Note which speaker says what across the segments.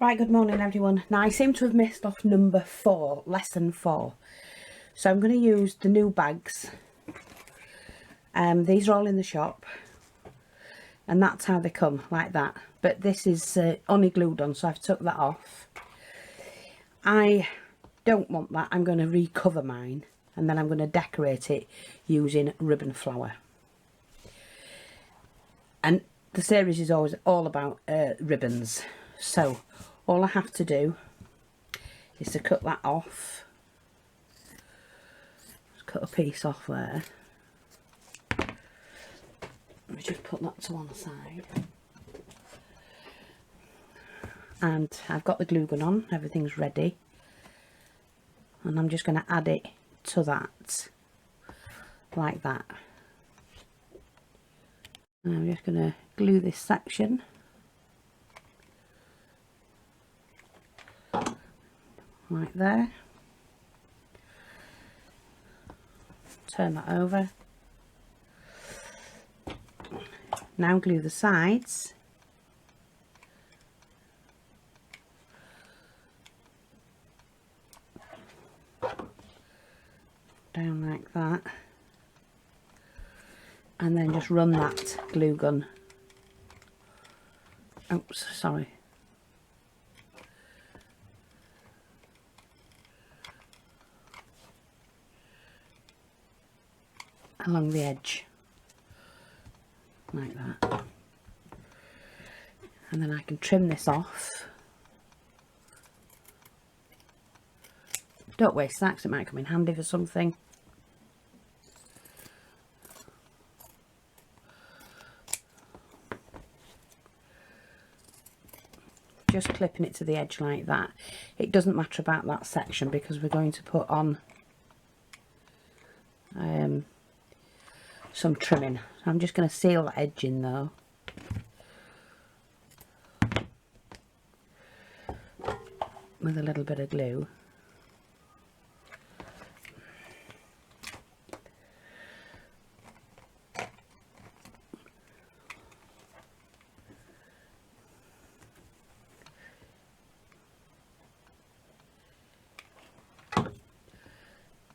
Speaker 1: Right, good morning everyone. Now I seem to have missed off number 4, lesson 4. So I'm going to use the new bags. These are all in the shop. And that's how they come, like that. But this is only glued on, so I've took that off. I don't want that. I'm going to recover mine. And then I'm going to decorate it using ribbon flower. And the series is always all about ribbons. So all I have to do is to cut that off. Just cut a piece off there. Let me just put that to one side. And I've got the glue gun on, everything's ready. And I'm just going to add it to that, like that. And I'm just going to glue this section. Right there. Turn that over. Now glue the sides. Down like that. And then just run that glue gun. Oops, sorry. Along the edge. Like that. And then I can trim this off. Don't waste that because it might come in handy for something. Just clipping it to the edge like that. It doesn't matter about that section because we're going to put on some trimming. I'm just going to seal that edge in though. With a little bit of glue.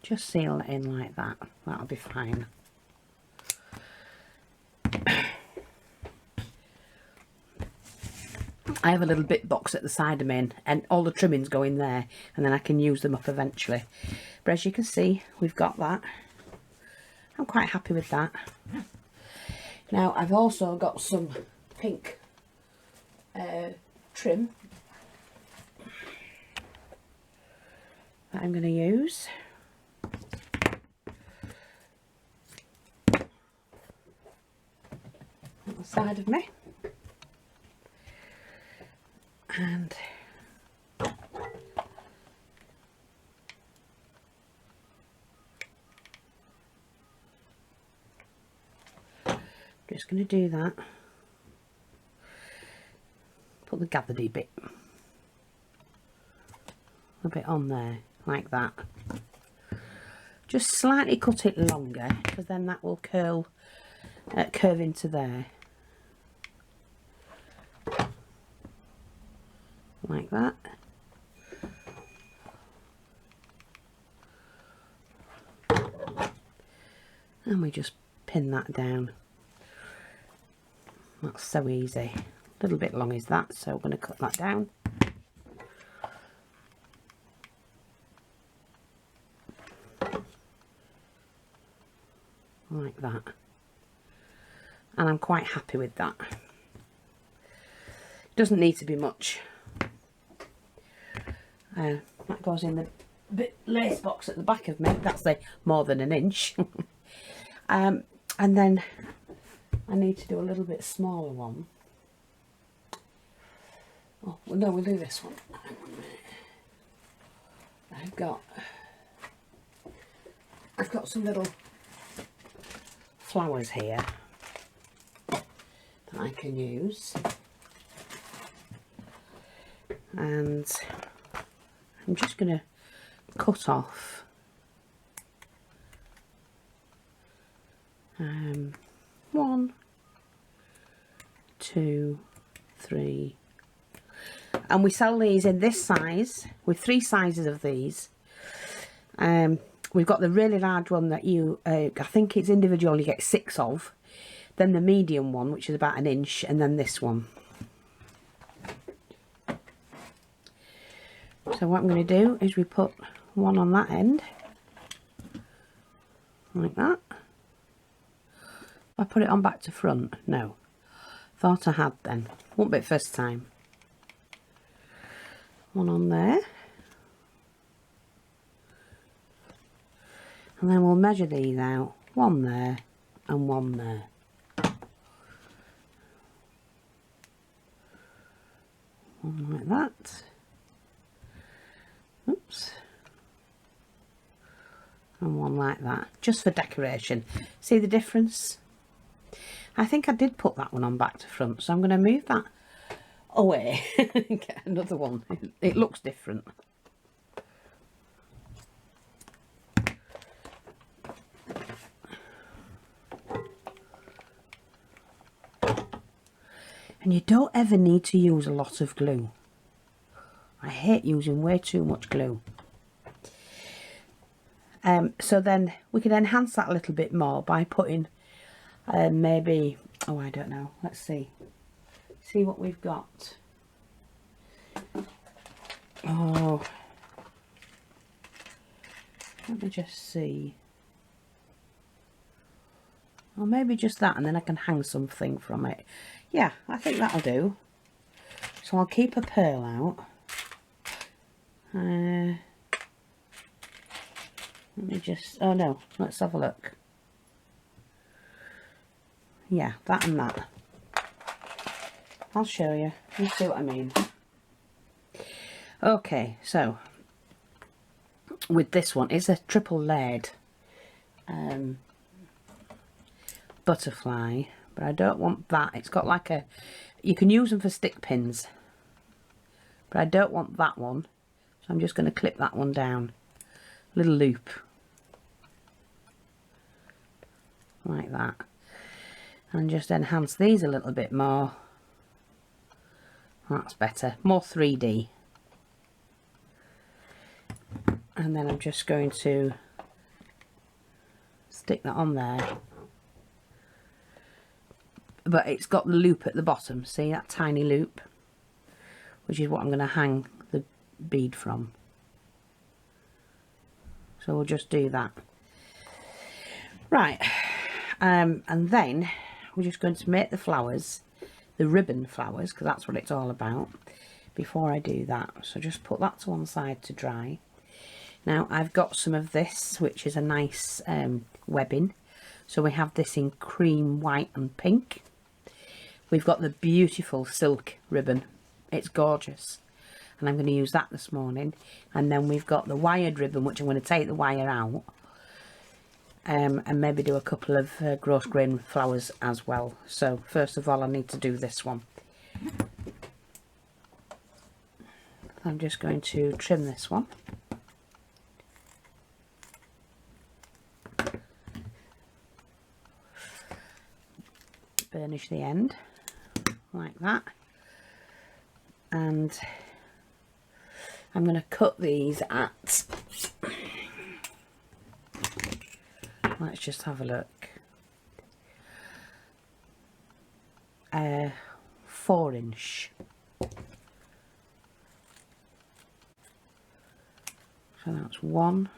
Speaker 1: Just seal it in like that. That'll be fine. I have a little bit box at the side of me and all the trimmings go in there and then I can use them up eventually. But as you can see, we've got that. I'm quite happy with that. Now I've also got some pink trim that I'm going to use. On the side of me. And just going to do that. Put the gathered bit a bit on there like that. Just slightly cut it longer because then that will curve into there. Like that. And we just pin that down. That's so easy. A little bit long is that, so we're going to cut that down. Like that. And I'm quite happy with that. Doesn't need to be much. That goes in the lace box at the back of me. That's more than an inch. And then I need to do a little bit smaller one. Oh, well, no, we'll do this one. Hang on a minute. I've got some little flowers here that I can use. And I'm just going to cut off 1, 2, 3. And we sell these in this size, with 3 sizes of these. We've got the really large one that you, I think it's individual, you get 6 of. Then the medium one, which is about 1 inch, and then this one. So what I'm going to do is we put one on that end, like that. I put it on back to front. No, thought I had then. Won't be first time. One on there. And then we'll measure these out. One there and one there. One like that. Oops. And one like that. Just for decoration. See the difference? I think I did put that one on back to front, so I'm going to move that away and get another one. It looks different. And you don't ever need to use a lot of glue. I hate using way too much glue. So then we can enhance that a little bit more by putting maybe, oh, I don't know, let's see what we've got. Oh, let me just see. Or maybe just that, and then I can hang something from it. Yeah, I think that'll do. So I'll keep a pearl out. Let me just, oh no, let's have a look. Yeah, that and that. I'll show you. You see what I mean. Okay, so with this one, it's a triple layered butterfly, but I don't want that. It's got like a, you can use them for stick pins, but I don't want that one, so I'm just going to clip that one down. Little loop like that, and just enhance these a little bit more. That's better, more 3D. And then I'm just going to stick that on there, but it's got the loop at the bottom, see that tiny loop, which is what I'm going to hang the bead from. So we'll just do that. Right, and then we're just going to make the flowers, the ribbon flowers, because that's what it's all about, before I do that. So just put that to one side to dry. Now I've got some of this, which is a nice webbing. So we have this in cream, white and pink. We've got the beautiful silk ribbon. It's gorgeous. And I'm going to use that this morning. And then we've got the wired ribbon, which I'm going to take the wire out. And maybe do a couple of gross grain flowers as well. So first of all, I need to do this one. I'm just going to trim this one. Burnish the end like that, and I'm going to cut these at, let's just have a look, 4 inch. So that's 1,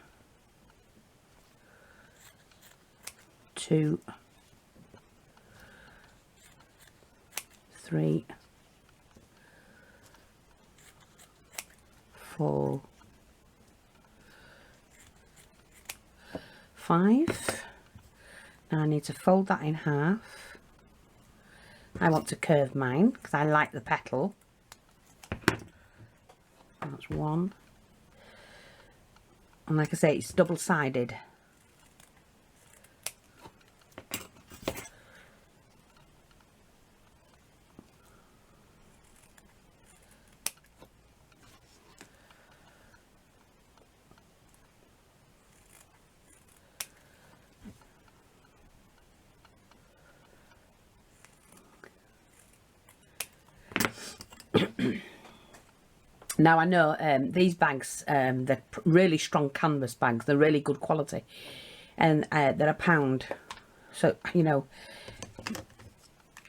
Speaker 1: 2, 3, 4, 5. Now I need to fold that in half. I want to curve mine because I like the petal. That's 1. And like I say, it's double-sided. Now I know these bags, they're really strong canvas bags, they're really good quality, and they're £1, so you know,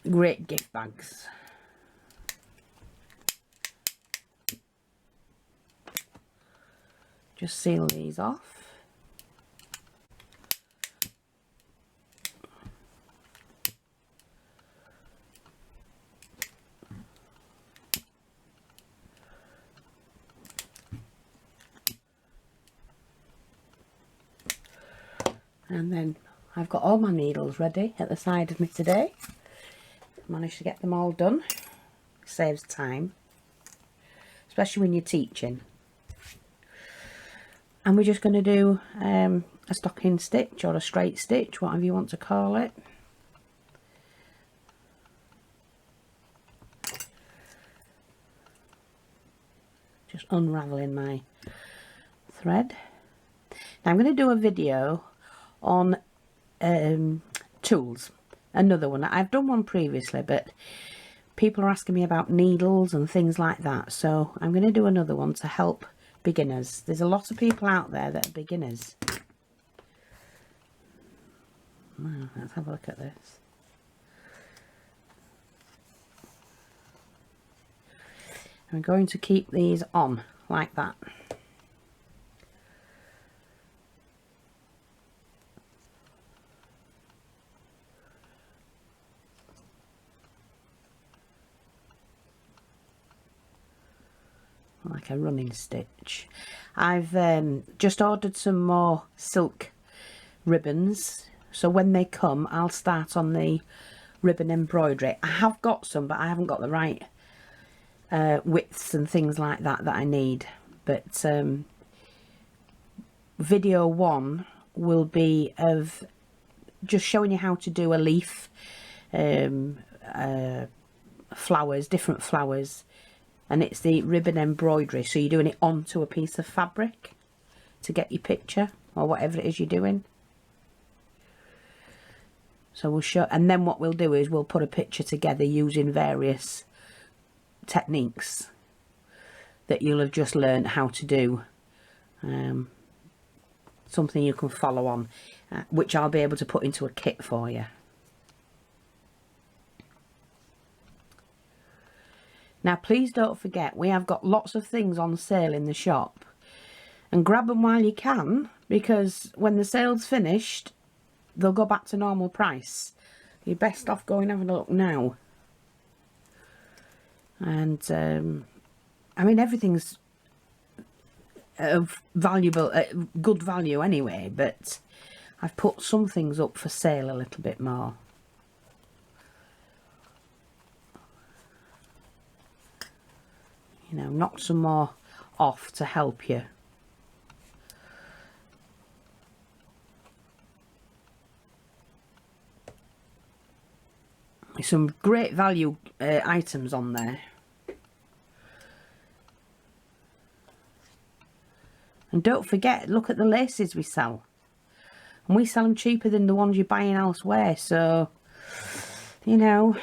Speaker 1: great gift bags. Just seal these off. And then I've got all my needles ready at the side of me today. Managed to get them all done. Saves time, especially when you're teaching. And we're just going to do a stocking stitch or a straight stitch, whatever you want to call it. Just unraveling my thread. Now I'm going to do a video on tools, another one. I've done one previously, but people are asking me about needles and things like that, so I'm going to do another one to help beginners. There's a lot of people out there that are beginners. Well, let's have a look at this. I'm going to keep these on like that. Like a running stitch. I've just ordered some more silk ribbons, so when they come I'll start on the ribbon embroidery. I have got some, but I haven't got the right widths and things like that that I need. But video 1 will be of just showing you how to do a leaf, flowers, different flowers. And it's the ribbon embroidery, so you're doing it onto a piece of fabric to get your picture or whatever it is you're doing. So we'll show, and then what we'll do is we'll put a picture together using various techniques that you'll have just learned how to do. Something you can follow on, which I'll be able to put into a kit for you. Now please don't forget, we have got lots of things on sale in the shop, and grab them while you can, because when the sale's finished they'll go back to normal price. You're best off going and having a look now. And I mean, everything's of valuable, good value anyway, but I've put some things up for sale a little bit more. You know, knock some more off to help you. There's some great value items on there. And don't forget, look at the laces we sell. And we sell them cheaper than the ones you're buying elsewhere, so, you know.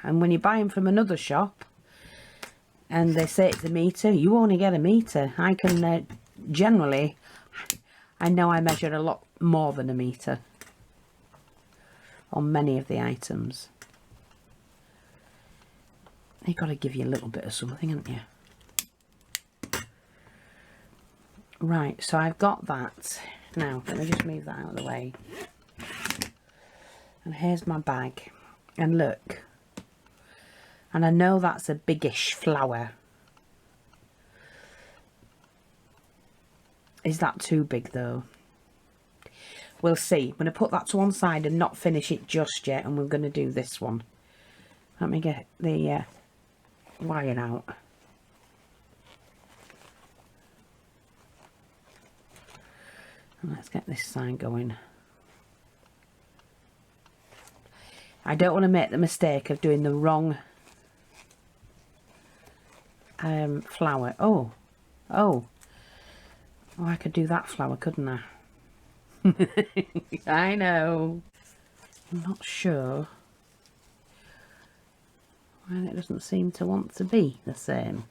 Speaker 1: And when you buy them from another shop and they say it's a metre, you only get a metre. I can generally, I know I measure a lot more than a metre on many of the items. You've got to give you a little bit of something, haven't you? Right, so I've got that. Now, let me just move that out of the way. And here's my bag. And look. And I know that's a biggish flower. Is that too big though? We'll see. I'm going to put that to one side and not finish it just yet, and we're going to do this one. Let me get the wire out. And let's get this side going. I don't want to make the mistake of doing the wrong flower. Oh, I could do that flower, couldn't I? I know. I'm not sure. and it doesn't seem to want to be the same.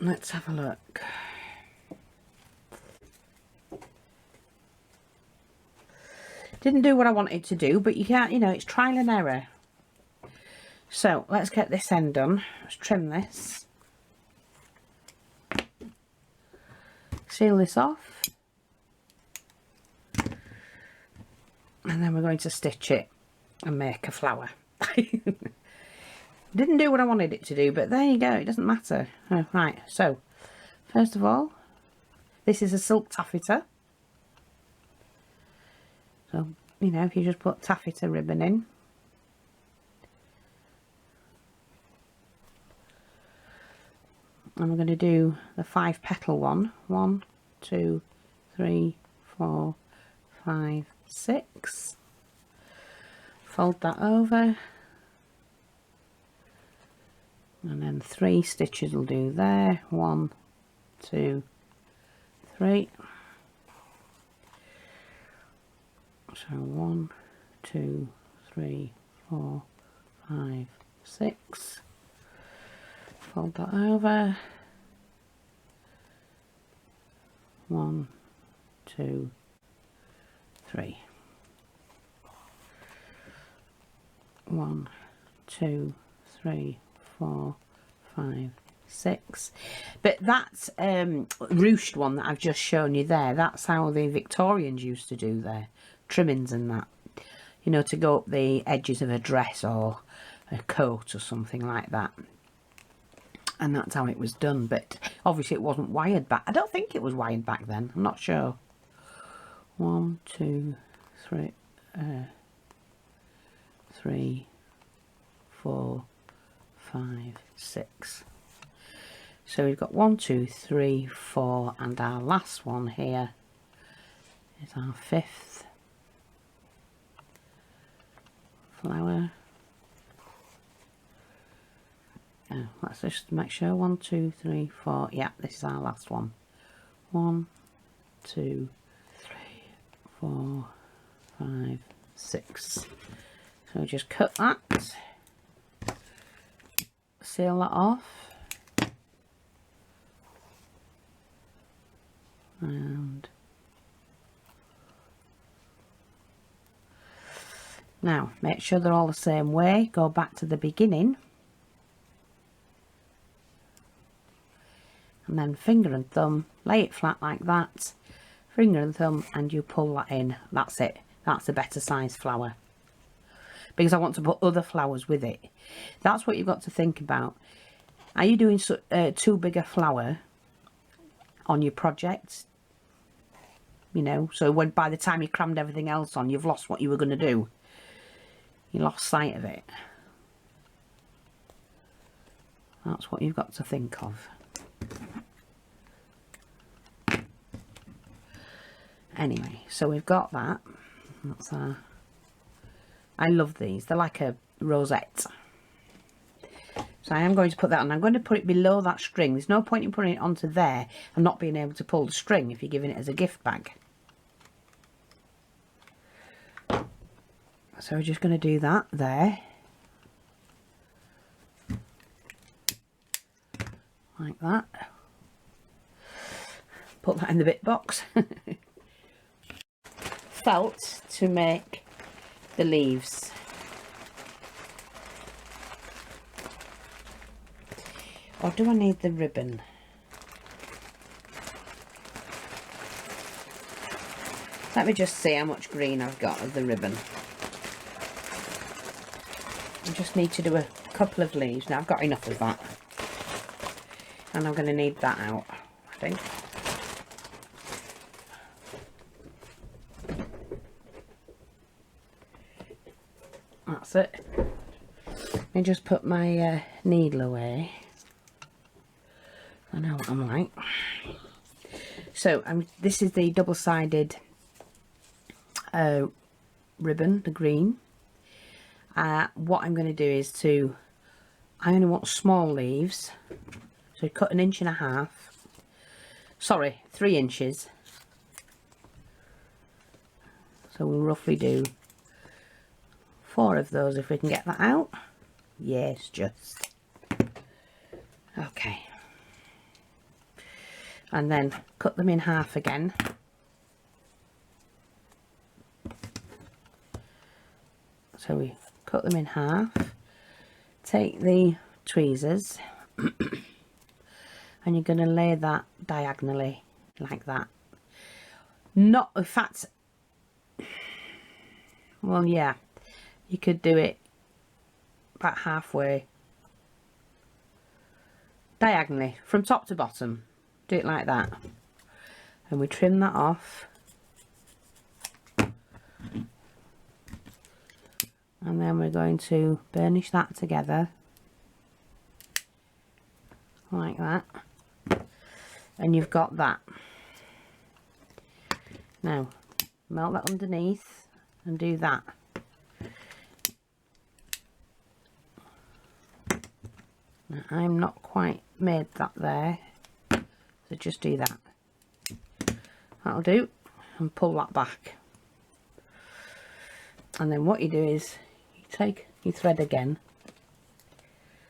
Speaker 1: Let's have a look. Didn't do what I wanted to do, but you can't, you know, it's trial and error. So let's get this end done. Let's trim this. Seal this off. And then we're going to stitch it and make a flower. Didn't do what I wanted it to do, but there you go, it doesn't matter. Oh, right, so first of all, this is a silk taffeta. So, you know, if you just put taffeta ribbon in. And we're going to do the 5 petal one. 1, 2, 3, 4, 5, 6. Fold that over. And then 3 stitches will do there. 1, 2, 3. So 1, 2, 3, 4, 5, 6. Fold that over. 1, 2, 3. 1, 2, 3, 4, 5, 6. But that ruched one that I've just shown you there, that's how the Victorians used to do their trimmings and that, you know, to go up the edges of a dress or a coat or something like that. And that's how it was done, but obviously it wasn't wired back. I don't think it was wired back then, I'm not sure. 1, 2, 3, 3, 4, 5, 6. So we've got 1, 2, 3, 4, and our last one here is our 5th flower. Oh, let's just make sure. 1, 2, 3, 4. Yeah, this is our last one. 1, 2, 3, 4, 5, 6. So just cut that, seal that off, and now make sure they're all the same way. Go back to the beginning. And then finger and thumb, lay it flat like that, finger and thumb, and you pull that in. That's it. That's a better size flower. Because I want to put other flowers with it. That's what you've got to think about. Are you doing too big a flower on your project? You know, so when by the time you crammed everything else on, you've lost what you were going to do. You lost sight of it. That's what you've got to think of. Anyway, so we've got that. That's our... I love these. They're like a rosette. So I am going to put that on. I'm going to put it below that string. There's no point in putting it onto there and not being able to pull the string if you're giving it as a gift bag. So we're just going to do that there. Like that. Put that in the bit box. Felt to make the leaves. Or do I need the ribbon? Let me just see how much green I've got of the ribbon. I just need to do a couple of leaves. Now I've got enough of that. And I'm going to need that out, I think. That's it. Let me just put my needle away. I know what I'm like. So this is the double-sided ribbon, the green. What I'm going to do is I only want small leaves. So cut 1.5 inches. sorry, 3 inches. So we'll roughly do 4 of those if we can get that out. Yes, just. Okay. And then cut them in half again. So we cut them in half. Take the tweezers and you're going to lay that diagonally like that. Not, in fact, well, yeah, you could do it about halfway, diagonally, from top to bottom. Do it like that. And we trim that off. And then we're going to burnish that together. Like that. And you've got that. Now, melt that underneath and do that. Now, I'm not quite made that there, so just do that. That'll do, and pull that back. And then what you do is you take your thread again.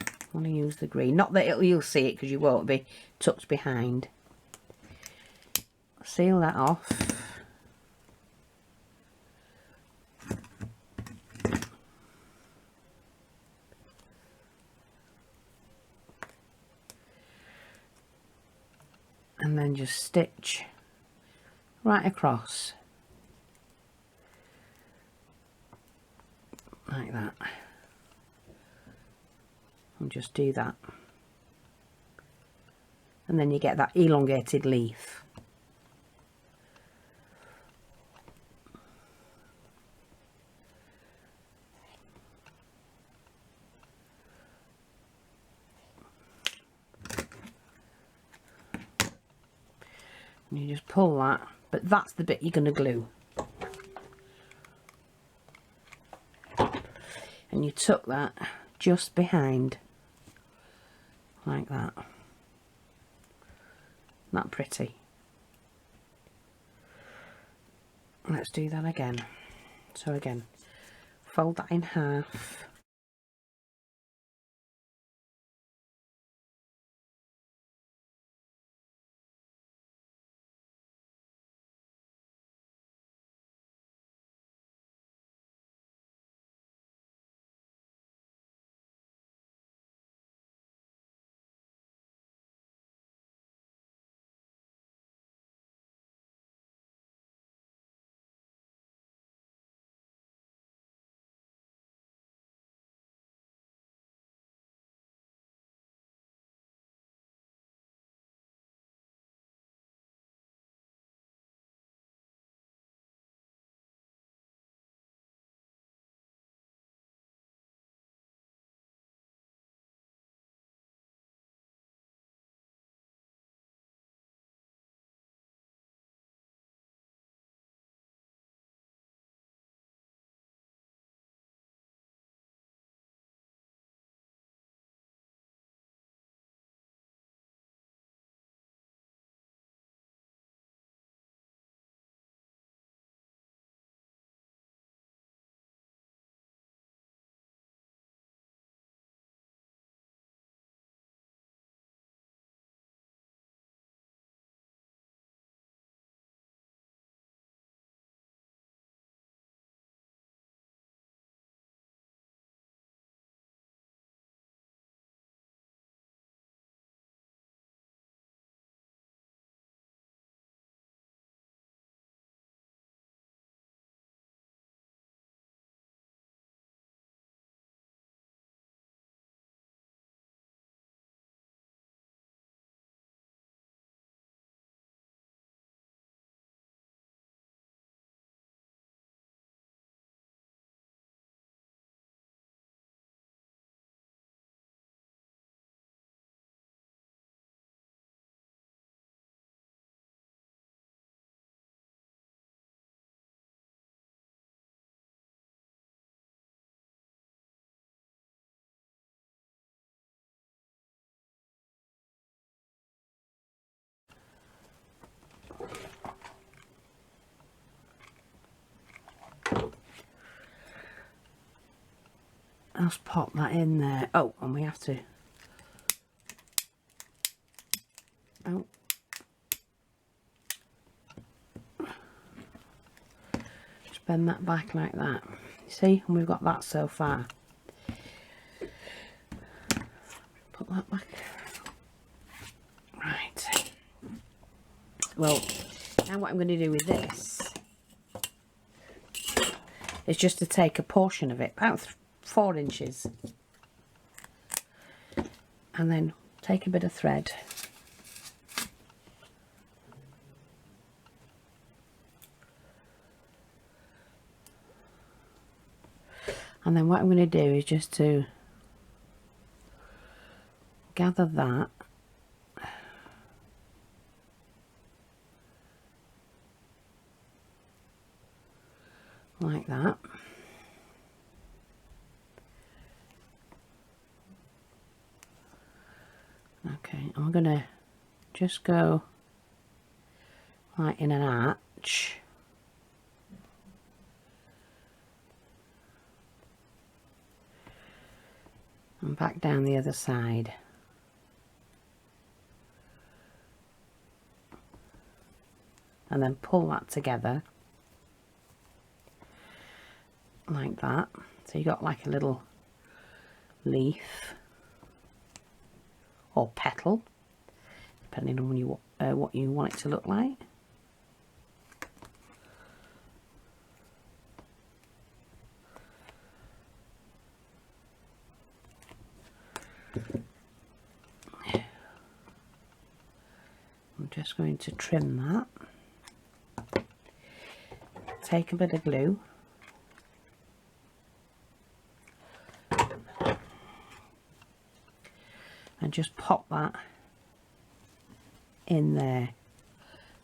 Speaker 1: I want to use the green, not that you'll see it because you won't be tucked behind. Seal that off. And then just stitch right across like that, and just do that, and then you get that elongated leaf. And you just pull that, but that's the bit you're going to glue. And you tuck that just behind, like that. Not pretty. Let's do that again. So again, fold that in half. Let's pop that in there. Oh, and we have to, oh, just bend that back like that. See, and we've got that so far. Put that back. Right. Well, now what I'm going to do with this is just to take a portion of it, about 4 inches, and then take a bit of thread and then what I'm going to do is just to gather that like that. Okay, I'm going to just go like in an arch. And back down the other side. And then pull that together like that. So you got like a little leaf or petal, depending on what you want it to look like. I'm just going to trim that. Take a bit of glue. And just pop that in there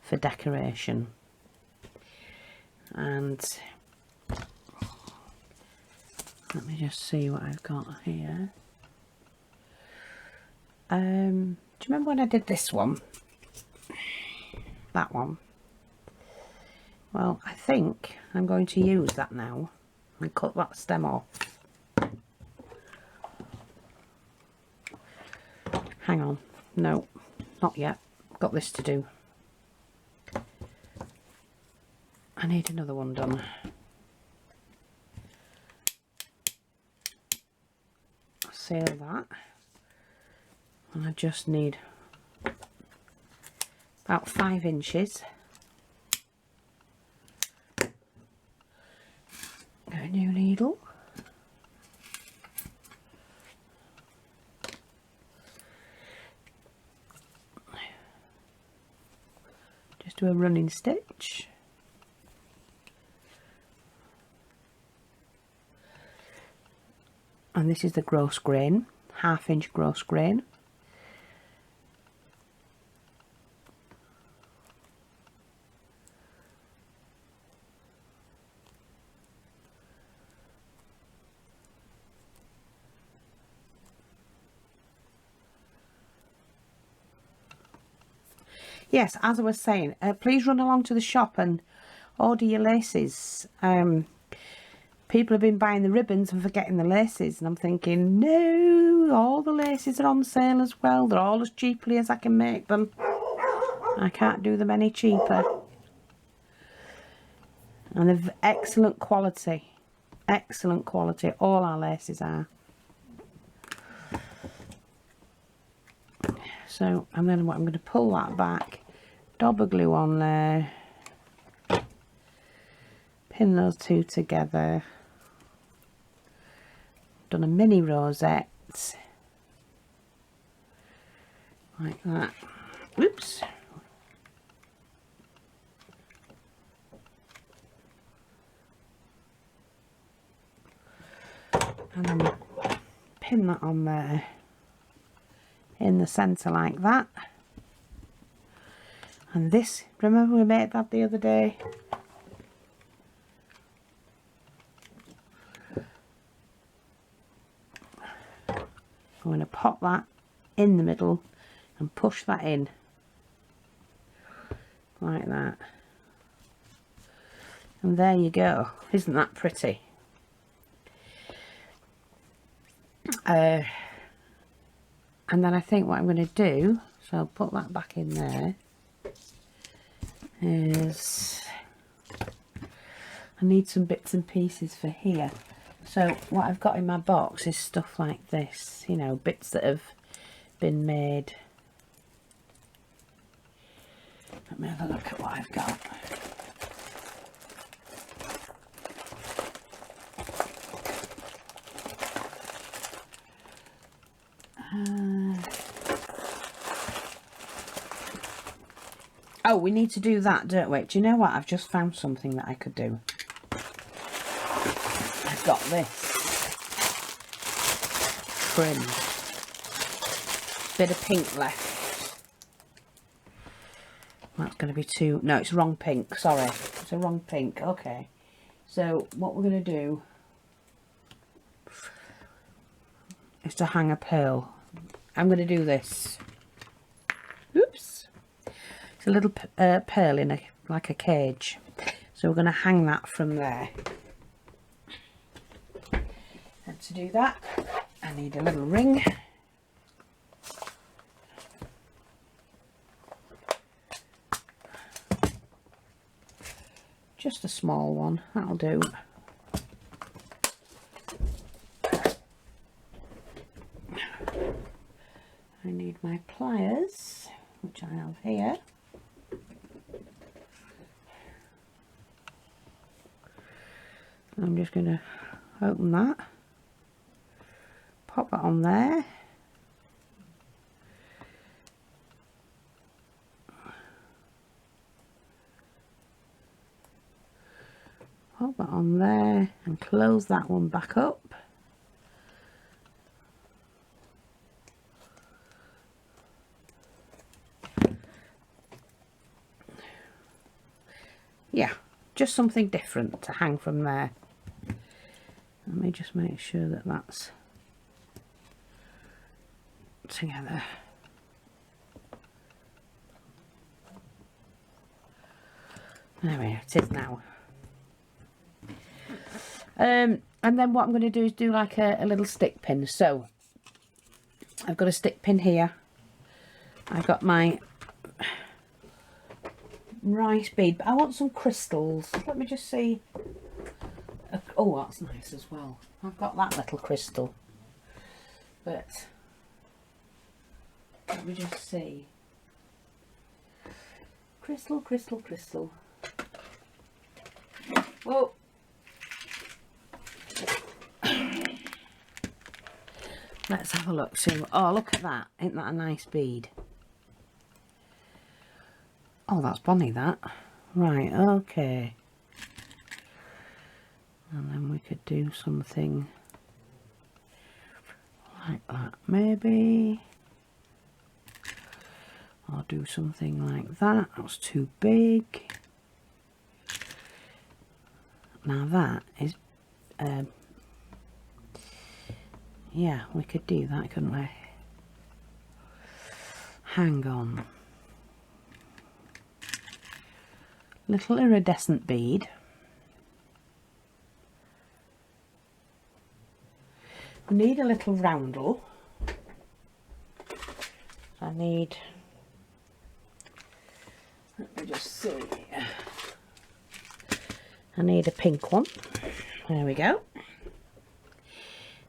Speaker 1: for decoration. And let me just see what I've got here. Do you remember when I did this one? That one? Well, I think I'm going to use that now and cut that stem off. Hang on, no, not yet. Got this to do. I need another one done. Seal that. And I just need about 5 inches. Get a new needle. Just do a running stitch. And this is the gross grain, 1/2 inch gross grain. Yes, as I was saying, please run along to the shop and order your laces. People have been buying the ribbons and forgetting the laces, and I'm thinking, no, all the laces are on sale as well. They're all as cheaply as I can make them. I can't do them any cheaper. And they're excellent quality. Excellent quality. All our laces are. So, and then what I'm going to pull that back, dab of glue on there, pin those two together, done a mini rosette, like that. Oops. And then pin that on there in the centre like that. And this, remember we made that the other day? I'm going to pop that in the middle and push that in like that. And there you go. Isn't that pretty? And then I think what I'm going to do, so I'll put that back in there, is I need some bits and pieces for here. So what I've got in my box is stuff like this, you know, bits that have been made. Let me have a look at what I've got. Oh, we need to do that, don't we? Do you know what? I've just found something that I could do. I've got this trim. Bit of pink left. That's going to be too... No, it's wrong pink. Sorry. It's a wrong pink. Okay. So what we're going to do is to hang a pearl. I'm going to do this. Oops. It's a little pearl in like a cage. So we're going to hang that from there. And to do that, I need a little ring. Just a small one, that'll do. I need my pliers, which I have here. I'm just going to open that, pop that on there. Pop that on there and close that one back up. Yeah, just something different to hang from there. Let me just make sure that that's together. There we go, it is now. And then what I'm going to do is do like a little stick pin. So I've got a stick pin here. I've got my rice bead, but I want some crystals. Let me just see. Oh, that's nice as well. I've got that little crystal, but let me just see. Crystal, crystal, crystal. Whoa. Let's have a look. See. Oh, look at that. Isn't that a nice bead? Oh, that's bonny, that. Right, okay. And then we could do something like that, maybe. Or do something like that. That's too big. Now that is... yeah, we could do that, couldn't we? Hang on. Little iridescent bead. I need a little roundel. I need... let me just see. I need a pink one. There we go.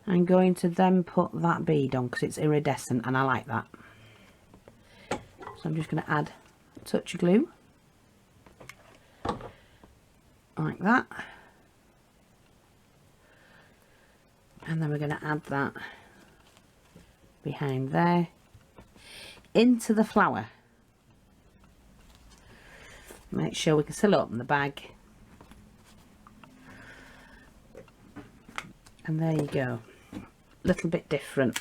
Speaker 1: I'm going to then put that bead on because it's iridescent and I like that. So I'm just going to add a touch of glue. Like that. And then we're going to add that behind there into the flower. Make sure we can still open the bag. And there you go. A little bit different.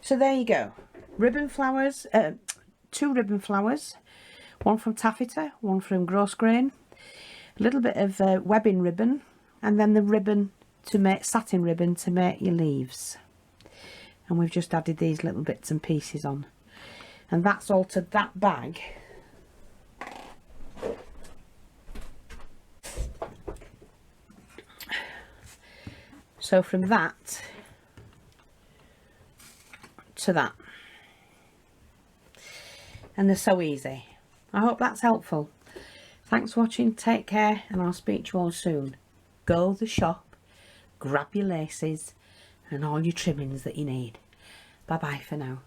Speaker 1: So there you go. Ribbon flowers, 2 ribbon flowers. One from taffeta, one from gross grain. a little bit of webbing ribbon, and then the ribbon to make, satin ribbon to make your leaves. And we've just added these little bits and pieces on, and that's altered that bag. So from that to that, and they're so easy. I hope that's helpful. Thanks for watching, take care, and I'll speak to you all soon. Go to the shop, grab your laces and all your trimmings that you need. Bye bye for now.